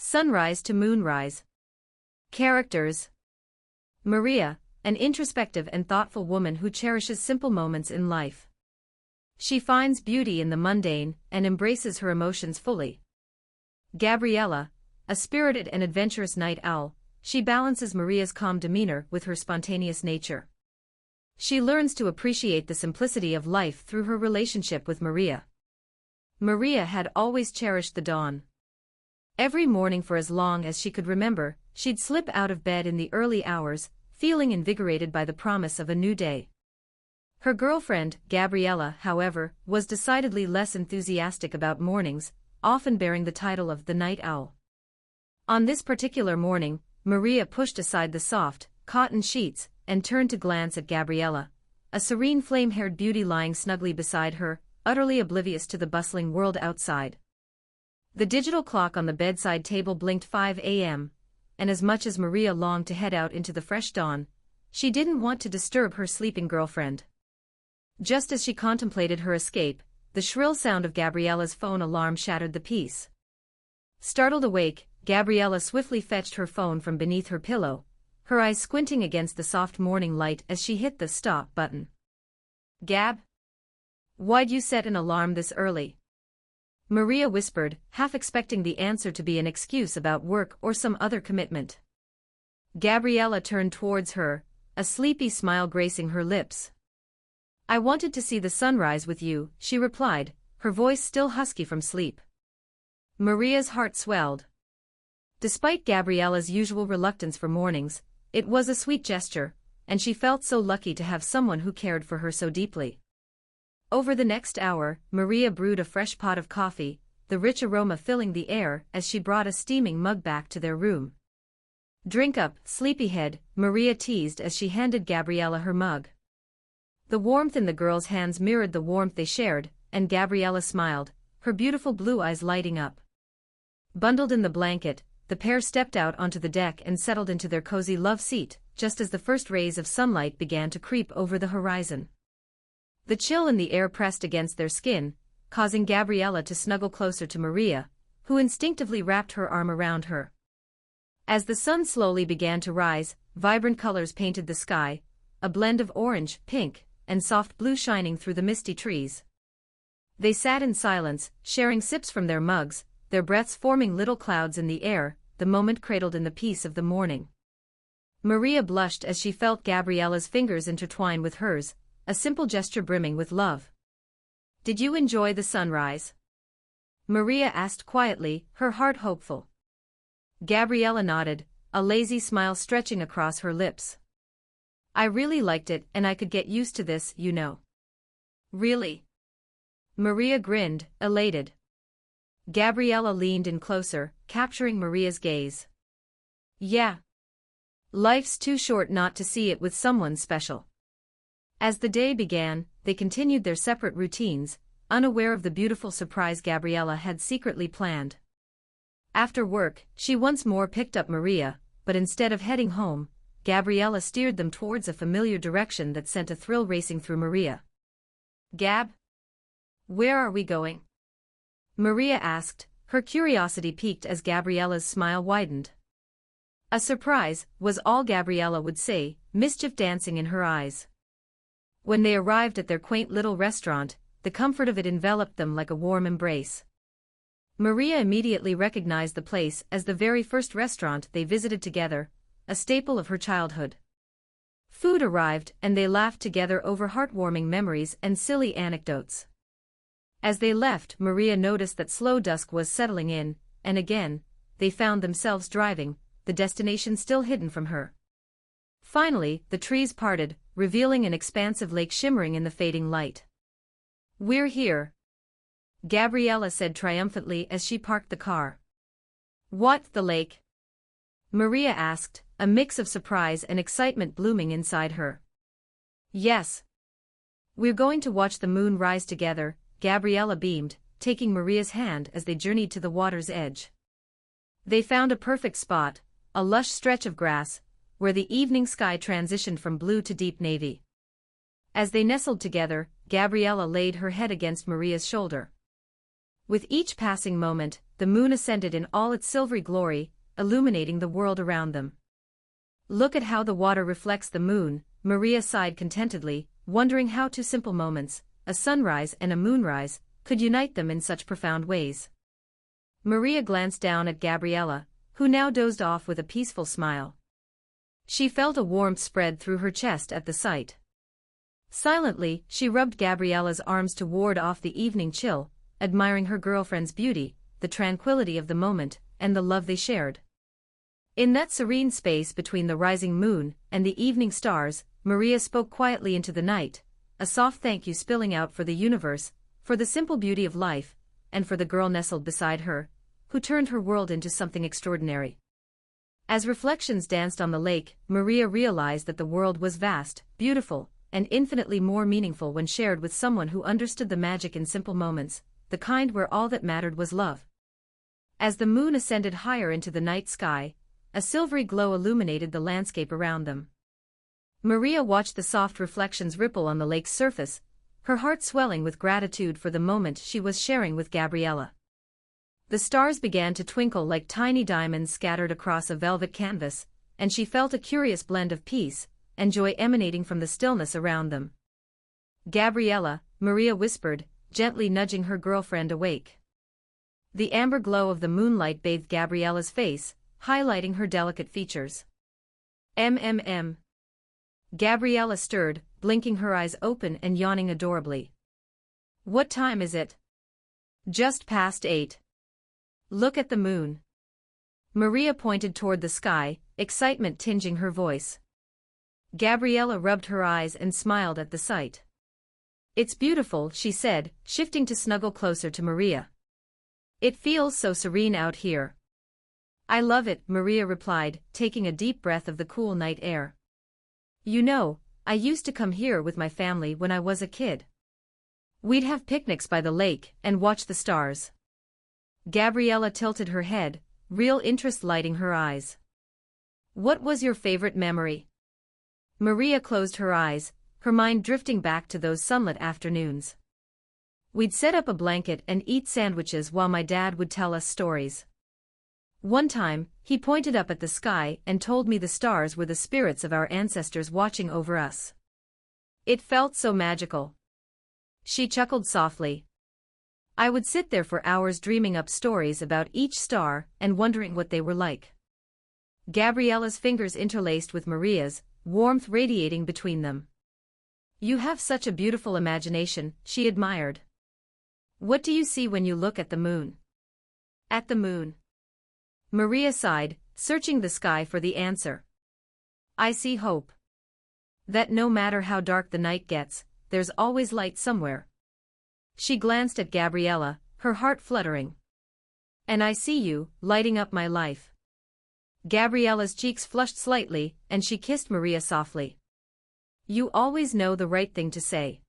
Sunrise to Moonrise. Characters: Maria, an introspective and thoughtful woman who cherishes simple moments in life. She finds beauty in the mundane and embraces her emotions fully. Gabriella, a spirited and adventurous night owl, she balances Maria's calm demeanor with her spontaneous nature. She learns to appreciate the simplicity of life through her relationship with Maria. Maria had always cherished the dawn. Every morning for as long as she could remember, she'd slip out of bed in the early hours, feeling invigorated by the promise of a new day. Her girlfriend, Gabriella, however, was decidedly less enthusiastic about mornings, often bearing the title of the night owl. On this particular morning, Maria pushed aside the soft, cotton sheets, and turned to glance at Gabriella, a serene flame-haired beauty lying snugly beside her, utterly oblivious to the bustling world outside. The digital clock on the bedside table blinked 5 a.m., and as much as Maria longed to head out into the fresh dawn, she didn't want to disturb her sleeping girlfriend. Just as she contemplated her escape, the shrill sound of Gabriella's phone alarm shattered the peace. Startled awake, Gabriella swiftly fetched her phone from beneath her pillow, her eyes squinting against the soft morning light as she hit the stop button. "Gab? Why'd you set an alarm this early?" Maria whispered, half expecting the answer to be an excuse about work or some other commitment. Gabriella turned towards her, a sleepy smile gracing her lips. "I wanted to see the sunrise with you," she replied, her voice still husky from sleep. Maria's heart swelled. Despite Gabriella's usual reluctance for mornings, it was a sweet gesture, and she felt so lucky to have someone who cared for her so deeply. Over the next hour, Maria brewed a fresh pot of coffee, the rich aroma filling the air as she brought a steaming mug back to their room. "Drink up, sleepyhead," Maria teased as she handed Gabriella her mug. The warmth in the girl's hands mirrored the warmth they shared, and Gabriella smiled, her beautiful blue eyes lighting up. Bundled in the blanket, the pair stepped out onto the deck and settled into their cozy love seat, just as the first rays of sunlight began to creep over the horizon. The chill in the air pressed against their skin, causing Gabriella to snuggle closer to Maria, who instinctively wrapped her arm around her. As the sun slowly began to rise, vibrant colors painted the sky, a blend of orange, pink, and soft blue shining through the misty trees. They sat in silence, sharing sips from their mugs, their breaths forming little clouds in the air, the moment cradled in the peace of the morning. Maria blushed as she felt Gabriella's fingers intertwine with hers, a simple gesture brimming with love. "Did you enjoy the sunrise?" Maria asked quietly, her heart hopeful. Gabriella nodded, a lazy smile stretching across her lips. "I really liked it, and I could get used to this, you know." "Really?" Maria grinned, elated. Gabriella leaned in closer, capturing Maria's gaze. "Yeah. Life's too short not to see it with someone special." As the day began, they continued their separate routines, unaware of the beautiful surprise Gabriella had secretly planned. After work, she once more picked up Maria, but instead of heading home, Gabriella steered them towards a familiar direction that sent a thrill racing through Maria. "Gab? Where are we going?" Maria asked, her curiosity piqued as Gabriella's smile widened. A surprise, was all Gabriella would say, mischief dancing in her eyes. When they arrived at their quaint little restaurant, the comfort of it enveloped them like a warm embrace. Maria immediately recognized the place as the very first restaurant they visited together, a staple of her childhood. Food arrived and they laughed together over heartwarming memories and silly anecdotes. As they left, Maria noticed that slow dusk was settling in, and again, they found themselves driving, the destination still hidden from her. Finally, the trees parted, revealing an expansive lake shimmering in the fading light. "We're here," Gabriella said triumphantly as she parked the car. "What, the lake?" Maria asked, a mix of surprise and excitement blooming inside her. "Yes. We're going to watch the moon rise together," Gabriella beamed, taking Maria's hand as they journeyed to the water's edge. They found a perfect spot, a lush stretch of grass, where the evening sky transitioned from blue to deep navy. As they nestled together, Gabriella laid her head against Maria's shoulder. With each passing moment, the moon ascended in all its silvery glory, illuminating the world around them. Look at how the water reflects the moon, Maria sighed contentedly, wondering how two simple moments, a sunrise and a moonrise, could unite them in such profound ways. Maria glanced down at Gabriella, who now dozed off with a peaceful smile. She felt a warmth spread through her chest at the sight. Silently, she rubbed Gabriella's arms to ward off the evening chill, admiring her girlfriend's beauty, the tranquility of the moment, and the love they shared. In that serene space between the rising moon and the evening stars, Maria spoke quietly into the night, a soft thank you spilling out for the universe, for the simple beauty of life, and for the girl nestled beside her, who turned her world into something extraordinary. As reflections danced on the lake, Maria realized that the world was vast, beautiful, and infinitely more meaningful when shared with someone who understood the magic in simple moments, the kind where all that mattered was love. As the moon ascended higher into the night sky, a silvery glow illuminated the landscape around them. Maria watched the soft reflections ripple on the lake's surface, her heart swelling with gratitude for the moment she was sharing with Gabriella. The stars began to twinkle like tiny diamonds scattered across a velvet canvas, and she felt a curious blend of peace and joy emanating from the stillness around them. "Gabriella," Maria whispered, gently nudging her girlfriend awake. The amber glow of the moonlight bathed Gabriella's face, highlighting her delicate features. "Mm." Gabriella stirred, blinking her eyes open and yawning adorably. "What time is it?" "Just past 8. Look at the moon." Maria pointed toward the sky, excitement tinging her voice. Gabriella rubbed her eyes and smiled at the sight. "It's beautiful," she said, shifting to snuggle closer to Maria. "It feels so serene out here." "I love it," Maria replied, taking a deep breath of the cool night air. "You know, I used to come here with my family when I was a kid. We'd have picnics by the lake and watch the stars." Gabriella tilted her head, real interest lighting her eyes. "What was your favorite memory?" Maria closed her eyes, her mind drifting back to those sunlit afternoons. "We'd set up a blanket and eat sandwiches while my dad would tell us stories. One time, he pointed up at the sky and told me the stars were the spirits of our ancestors watching over us. It felt so magical." She chuckled softly. "I would sit there for hours dreaming up stories about each star and wondering what they were like." Gabriella's fingers interlaced with Maria's, warmth radiating between them. "You have such a beautiful imagination," she admired. "What do you see when you look at the moon?" "At the moon." Maria sighed, searching the sky for the answer. "I see hope. That no matter how dark the night gets, there's always light somewhere." She glanced at Gabriella, her heart fluttering. "And I see you, lighting up my life." Gabriella's cheeks flushed slightly, and she kissed Maria softly. "You always know the right thing to say."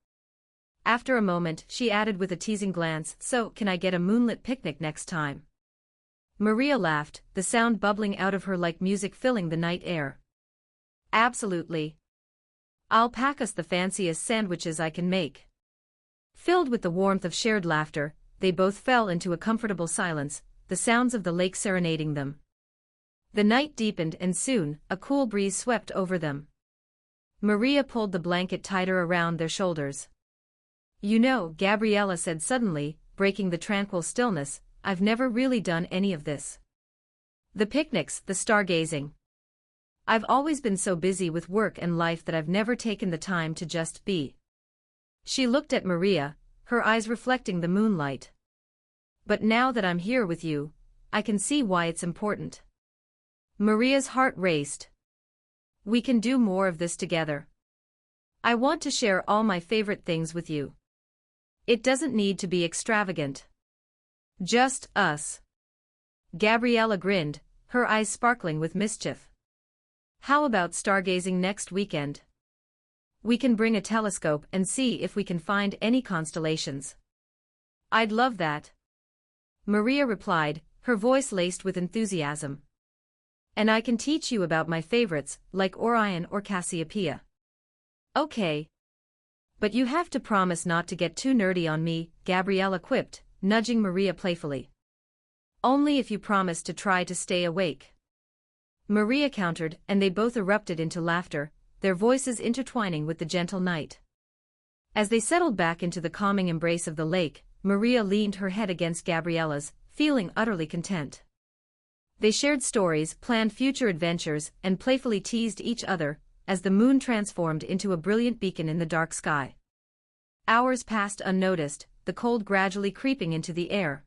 After a moment, she added with a teasing glance, "So, can I get a moonlit picnic next time?" Maria laughed, the sound bubbling out of her like music filling the night air. "Absolutely. I'll pack us the fanciest sandwiches I can make." Filled with the warmth of shared laughter, they both fell into a comfortable silence, the sounds of the lake serenading them. The night deepened and soon, a cool breeze swept over them. Maria pulled the blanket tighter around their shoulders. "You know," Gabriella said suddenly, breaking the tranquil stillness, "I've never really done any of this. The picnics, the stargazing. I've always been so busy with work and life that I've never taken the time to just be." She looked at Maria, her eyes reflecting the moonlight. "But now that I'm here with you, I can see why it's important." Maria's heart raced. "We can do more of this together. I want to share all my favorite things with you. It doesn't need to be extravagant. Just us." Gabriella grinned, her eyes sparkling with mischief. "How about stargazing next weekend? We can bring a telescope and see if we can find any constellations." "I'd love that," Maria replied, her voice laced with enthusiasm. "And I can teach you about my favorites, like Orion or Cassiopeia." "Okay. But you have to promise not to get too nerdy on me," Gabriella quipped, nudging Maria playfully. Only if you promise to try to stay awake. Maria countered, and they both erupted into laughter, their voices intertwining with the gentle night. As they settled back into the calming embrace of the lake, Maria leaned her head against Gabriella's, feeling utterly content. They shared stories, planned future adventures, and playfully teased each other, as the moon transformed into a brilliant beacon in the dark sky. Hours passed unnoticed, the cold gradually creeping into the air.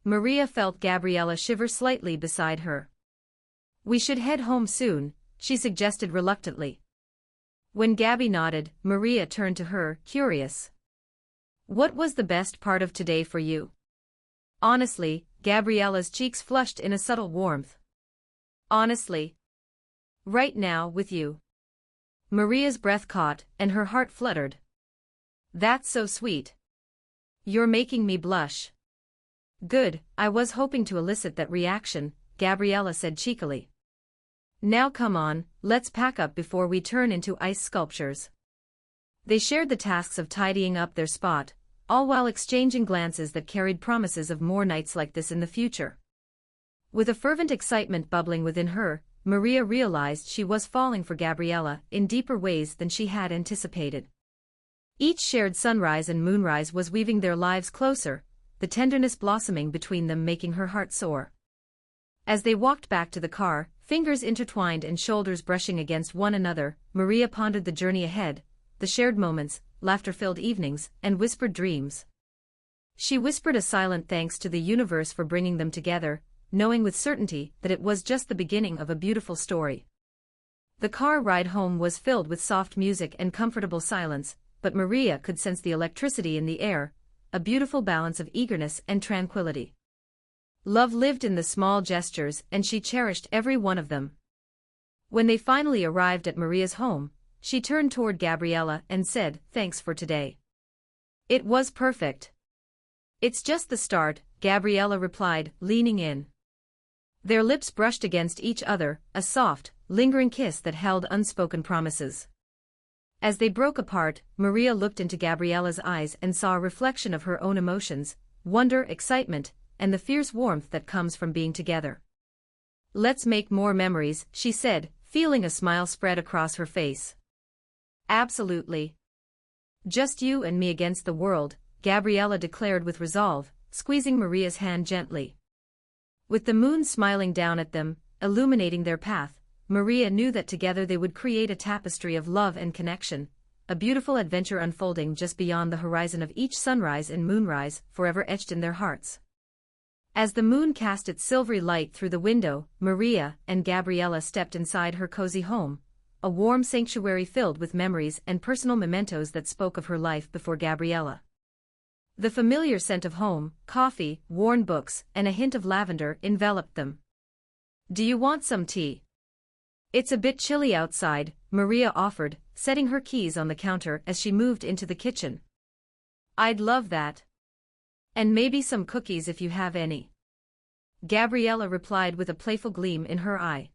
Maria felt Gabriella shiver slightly beside her. "We should head home soon," she suggested reluctantly. When Gabby nodded, Maria turned to her, curious. "What was the best part of today for you?" Honestly, Gabriella's cheeks flushed in a subtle warmth. "Honestly. Right now, with you." Maria's breath caught, and her heart fluttered. "That's so sweet. You're making me blush." "Good, I was hoping to elicit that reaction," Gabriella said cheekily. "Now come on, let's pack up before we turn into ice sculptures." They shared the tasks of tidying up their spot, all while exchanging glances that carried promises of more nights like this in the future. With a fervent excitement bubbling within her, Maria realized she was falling for Gabriella in deeper ways than she had anticipated. Each shared sunrise and moonrise was weaving their lives closer, the tenderness blossoming between them making her heart soar. As they walked back to the car, fingers intertwined and shoulders brushing against one another, Maria pondered the journey ahead, the shared moments, laughter-filled evenings, and whispered dreams. She whispered a silent thanks to the universe for bringing them together, knowing with certainty that it was just the beginning of a beautiful story. The car ride home was filled with soft music and comfortable silence, but Maria could sense the electricity in the air, a beautiful balance of eagerness and tranquility. Love lived in the small gestures, and she cherished every one of them. When they finally arrived at Maria's home, she turned toward Gabriella and said, "Thanks for today. It was perfect." "It's just the start," Gabriella replied, leaning in. Their lips brushed against each other, a soft, lingering kiss that held unspoken promises. As they broke apart, Maria looked into Gabriella's eyes and saw a reflection of her own emotions, wonder, excitement, and the fierce warmth that comes from being together. "Let's make more memories," she said, feeling a smile spread across her face. "Absolutely. Just you and me against the world," Gabriella declared with resolve, squeezing Maria's hand gently. With the moon smiling down at them, illuminating their path, Maria knew that together they would create a tapestry of love and connection, a beautiful adventure unfolding just beyond the horizon of each sunrise and moonrise, forever etched in their hearts. As the moon cast its silvery light through the window, Maria and Gabriella stepped inside her cozy home, a warm sanctuary filled with memories and personal mementos that spoke of her life before Gabriella. The familiar scent of home, coffee, worn books, and a hint of lavender enveloped them. "Do you want some tea?" "It's a bit chilly outside," Maria offered, setting her keys on the counter as she moved into the kitchen. "I'd love that. And maybe some cookies if you have any." Gabriella replied with a playful gleam in her eye.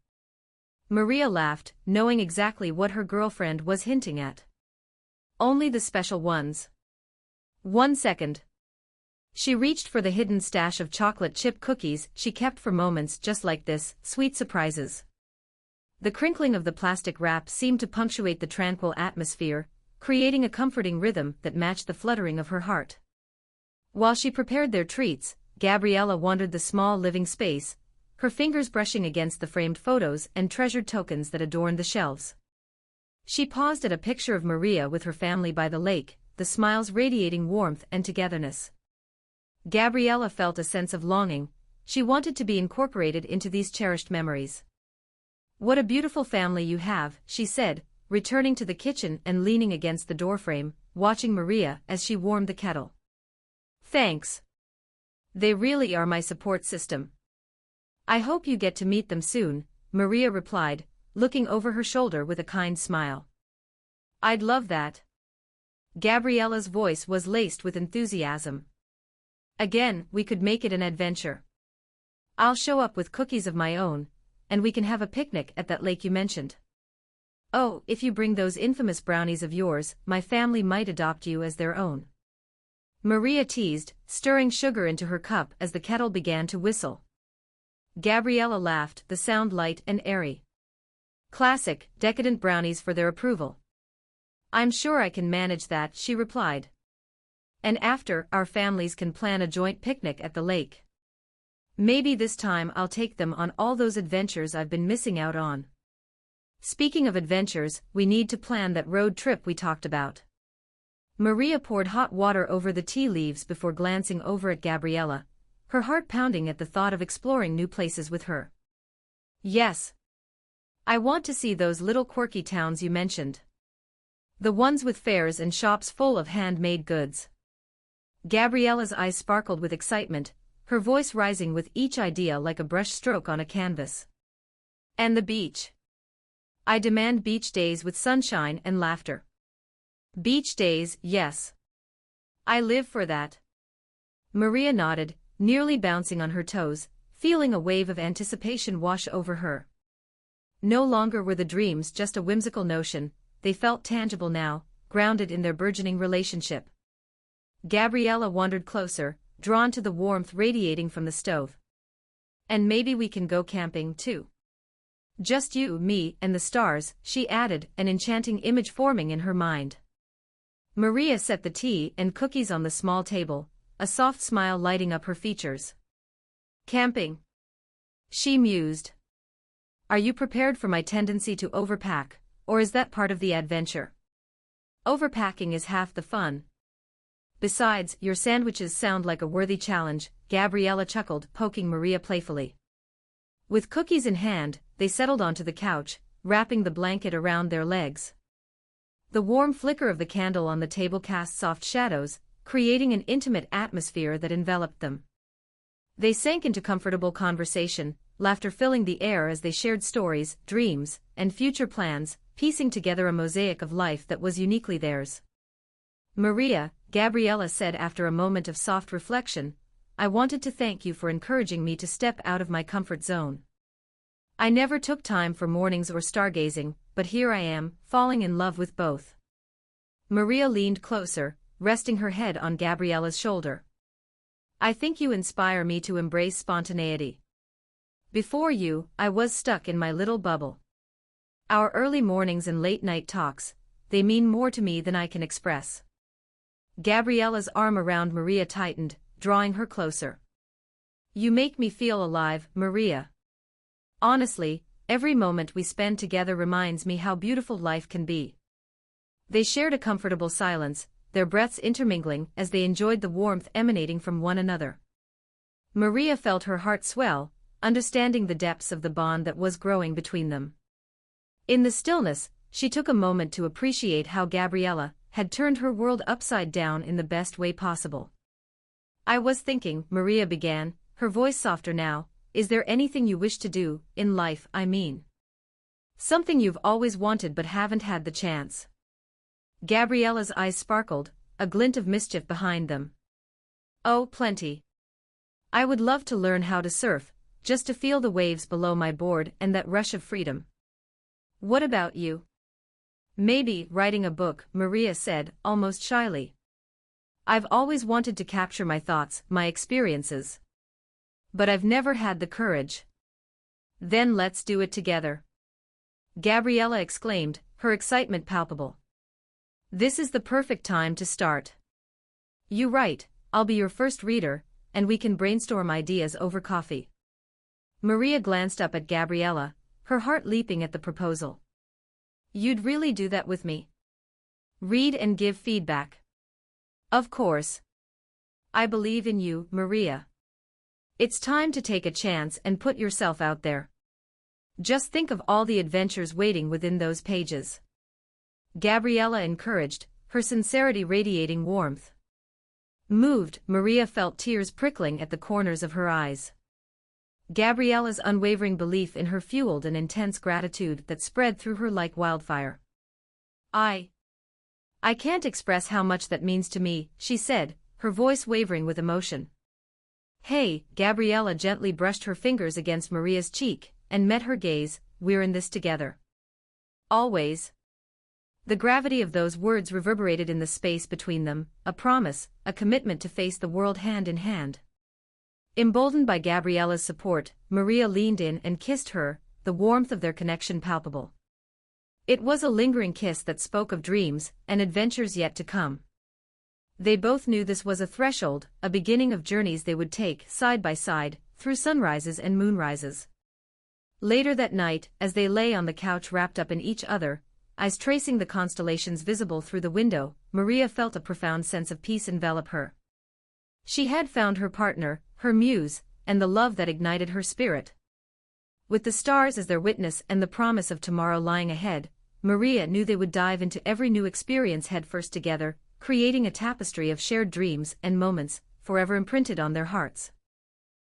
Maria laughed, knowing exactly what her girlfriend was hinting at. "Only the special ones." "1 second." She reached for the hidden stash of chocolate chip cookies she kept for moments just like this, sweet surprises. The crinkling of the plastic wrap seemed to punctuate the tranquil atmosphere, creating a comforting rhythm that matched the fluttering of her heart. While she prepared their treats, Gabriella wandered the small living space, her fingers brushing against the framed photos and treasured tokens that adorned the shelves. She paused at a picture of Maria with her family by the lake, the smiles radiating warmth and togetherness. Gabriella felt a sense of longing, she wanted to be incorporated into these cherished memories. "What a beautiful family you have," she said, returning to the kitchen and leaning against the doorframe, watching Maria as she warmed the kettle. "Thanks. They really are my support system." "I hope you get to meet them soon," Maria replied, looking over her shoulder with a kind smile. "I'd love that." Gabriella's voice was laced with enthusiasm. "Again, we could make it an adventure. I'll show up with cookies of my own, and we can have a picnic at that lake you mentioned. Oh, if you bring those infamous brownies of yours, my family might adopt you as their own." Maria teased, stirring sugar into her cup as the kettle began to whistle. Gabriella laughed, the sound light and airy. Classic, decadent brownies for their approval. I'm sure I can manage that, she replied. And after, our families can plan a joint picnic at the lake. Maybe this time I'll take them on all those adventures I've been missing out on. Speaking of adventures, we need to plan that road trip we talked about. Maria poured hot water over the tea leaves before glancing over at Gabriella, her heart pounding at the thought of exploring new places with her. Yes. I want to see those little quirky towns you mentioned. The ones with fairs and shops full of handmade goods. Gabriella's eyes sparkled with excitement, her voice rising with each idea like a brush stroke on a canvas. And the beach. I demand beach days with sunshine and laughter. Beach days, yes. I live for that. Maria nodded, nearly bouncing on her toes, feeling a wave of anticipation wash over her. No longer were the dreams just a whimsical notion, they felt tangible now, grounded in their burgeoning relationship. Gabriella wandered closer, drawn to the warmth radiating from the stove. And maybe we can go camping too. Just you, me, and the stars, she added, an enchanting image forming in her mind. Maria set the tea and cookies on the small table, a soft smile lighting up her features. Camping? She mused. Are you prepared for my tendency to overpack, or is that part of the adventure? Overpacking is half the fun. Besides, your sandwiches sound like a worthy challenge, Gabriella chuckled, poking Maria playfully. With cookies in hand, they settled onto the couch, wrapping the blanket around their legs. The warm flicker of the candle on the table cast soft shadows, creating an intimate atmosphere that enveloped them. They sank into comfortable conversation, laughter filling the air as they shared stories, dreams, and future plans, piecing together a mosaic of life that was uniquely theirs. Maria, Gabriella said after a moment of soft reflection, I wanted to thank you for encouraging me to step out of my comfort zone. I never took time for mornings or stargazing, but here I am, falling in love with both. Maria leaned closer, resting her head on Gabriella's shoulder. I think you inspire me to embrace spontaneity. Before you, I was stuck in my little bubble. Our early mornings and late-night talks, they mean more to me than I can express. Gabriella's arm around Maria tightened, drawing her closer. You make me feel alive, Maria. Honestly, every moment we spend together reminds me how beautiful life can be. They shared a comfortable silence, their breaths intermingling as they enjoyed the warmth emanating from one another. Maria felt her heart swell, understanding the depths of the bond that was growing between them. In the stillness, she took a moment to appreciate how Gabriella had turned her world upside down in the best way possible. I was thinking, Maria began, her voice softer now, is there anything you wish to do, in life, I mean? Something you've always wanted but haven't had the chance. Gabriella's eyes sparkled, a glint of mischief behind them. Oh, plenty. I would love to learn how to surf, just to feel the waves below my board and that rush of freedom. What about you? Maybe writing a book, Maria said, almost shyly. I've always wanted to capture my thoughts, my experiences. But I've never had the courage. Then let's do it together. Gabriella exclaimed, her excitement palpable. This is the perfect time to start. You write, I'll be your first reader, and we can brainstorm ideas over coffee. Maria glanced up at Gabriella, her heart leaping at the proposal. You'd really do that with me? Read and give feedback. Of course. I believe in you, Maria. It's time to take a chance and put yourself out there. Just think of all the adventures waiting within those pages. Gabriella encouraged, her sincerity radiating warmth. Moved, Maria felt tears prickling at the corners of her eyes. Gabriella's unwavering belief in her fueled an intense gratitude that spread through her like wildfire. I can't express how much that means to me, she said, her voice wavering with emotion. Hey, Gabriella gently brushed her fingers against Maria's cheek, and met her gaze, we're in this together. Always. The gravity of those words reverberated in the space between them, a promise, a commitment to face the world hand in hand. Emboldened by Gabriella's support, Maria leaned in and kissed her, the warmth of their connection palpable. It was a lingering kiss that spoke of dreams and adventures yet to come. They both knew this was a threshold, a beginning of journeys they would take side by side, through sunrises and moonrises. Later that night, as they lay on the couch wrapped up in each other, eyes tracing the constellations visible through the window, Maria felt a profound sense of peace envelop her. She had found her partner, her muse, and the love that ignited her spirit. With the stars as their witness and the promise of tomorrow lying ahead, Maria knew they would dive into every new experience headfirst together, creating a tapestry of shared dreams and moments, forever imprinted on their hearts.